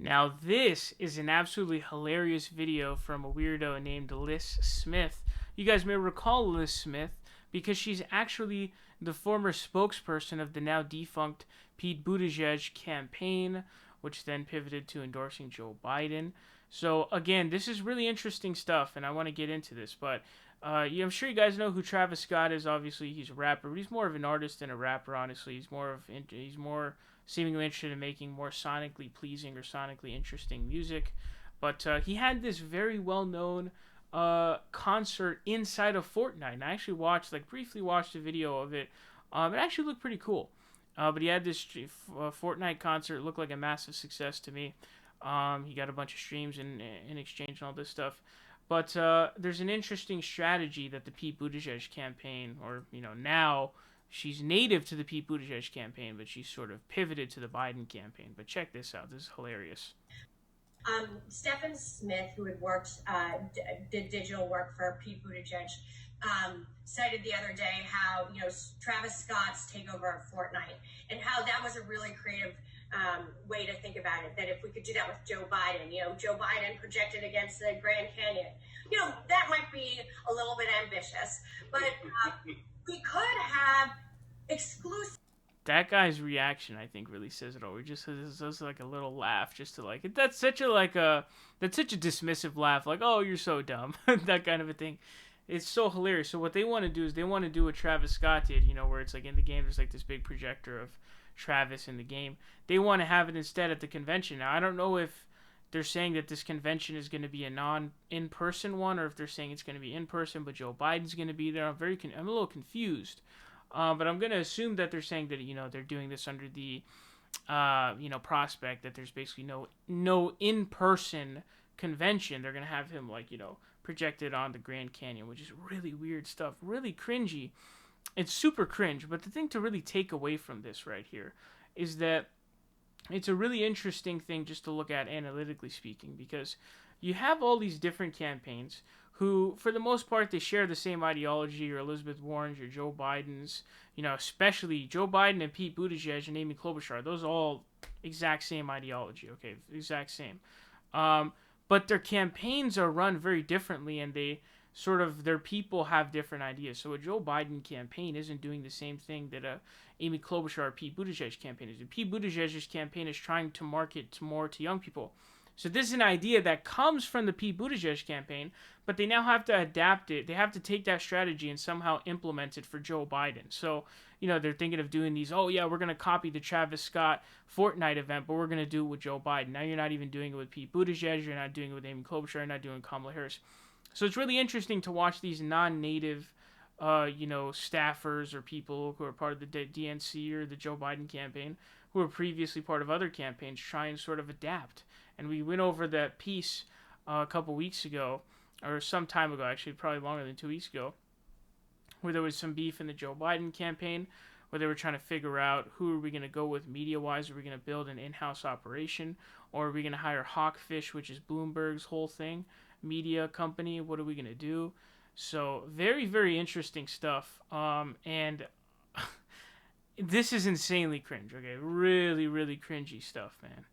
Now, this is an absolutely hilarious video from a weirdo named Lis Smith. You guys may recall Lis Smith because she's actually the former spokesperson of the now defunct Pete Buttigieg campaign, which then pivoted to endorsing Joe Biden. So, again, this is really interesting stuff, and I want to get into this, but I'm sure you guys know who Travis Scott is. Obviously, he's a rapper, but he's more of an artist than a rapper. Honestly, he's more seemingly interested in making more sonically pleasing or sonically interesting music. But he had this very well known concert inside of Fortnite, and I actually briefly watched a video of it. It actually looked pretty cool. But he had this Fortnite concert. It looked like a massive success to me. He got a bunch of streams in exchange and all this stuff. But there's an interesting strategy that the Pete Buttigieg campaign, or now she's native to the Pete Buttigieg campaign, but she's sort of pivoted to the Biden campaign. But check this out. This is hilarious. Stephen Smith, who had worked, did digital work for Pete Buttigieg, cited the other day how, Travis Scott's takeover of Fortnite and how that was a really creative way to think about it, that if we could do that with Joe Biden, Joe Biden projected against the Grand Canyon, that might be a little bit ambitious, but we could have exclusive. That guy's reaction, I think, really says it all. He just does like a little laugh, just to that's such a dismissive laugh, like, oh, you're so dumb, that kind of a thing. It's so hilarious. So what they want to do is they want to do what Travis Scott did, where it's like in the game there's like this big projector of Travis in the game. They want to have it instead at the convention. Now, I don't know if they're saying that this convention is going to be a non-in-person one, or if they're saying it's going to be in-person, but Joe Biden's going to be there. I'm a little confused. But I'm going to assume that they're saying that, they're doing this under the, prospect that there's basically no in-person convention. They're going to have him, projected on the Grand Canyon, which is really weird stuff, really cringy. It's super cringe, but the thing to really take away from this right here is that it's a really interesting thing just to look at analytically speaking, because you have all these different campaigns who, for the most part, they share the same ideology, or Elizabeth Warren's, or Joe Biden's, especially Joe Biden and Pete Buttigieg and Amy Klobuchar. Those are all exact same ideology, okay? Exact same. But their campaigns are run very differently, and their people have different ideas. So a Joe Biden campaign isn't doing the same thing that a Amy Klobuchar or Pete Buttigieg campaign is. Pete Buttigieg's campaign is trying to market more to young people. So this is an idea that comes from the Pete Buttigieg campaign, but they now have to adapt it. They have to take that strategy and somehow implement it for Joe Biden. So, they're thinking of doing these, we're going to copy the Travis Scott Fortnite event, but we're going to do it with Joe Biden. Now you're not even doing it with Pete Buttigieg. You're not doing it with Amy Klobuchar. You're not doing Kamala Harris. So it's really interesting to watch these non-native, staffers or people who are part of the DNC or the Joe Biden campaign, who were previously part of other campaigns, try and sort of adapt. And we went over that piece a couple weeks ago, or some time ago, actually, probably longer than 2 weeks ago, where there was some beef in the Joe Biden campaign, where they were trying to figure out who are we going to go with media-wise. Are we going to build an in-house operation, or are we going to hire Hawkfish, which is Bloomberg's whole thing, media company? What are we going to do? So very, very interesting stuff. And this is insanely cringe, okay? Really, really cringy stuff, man.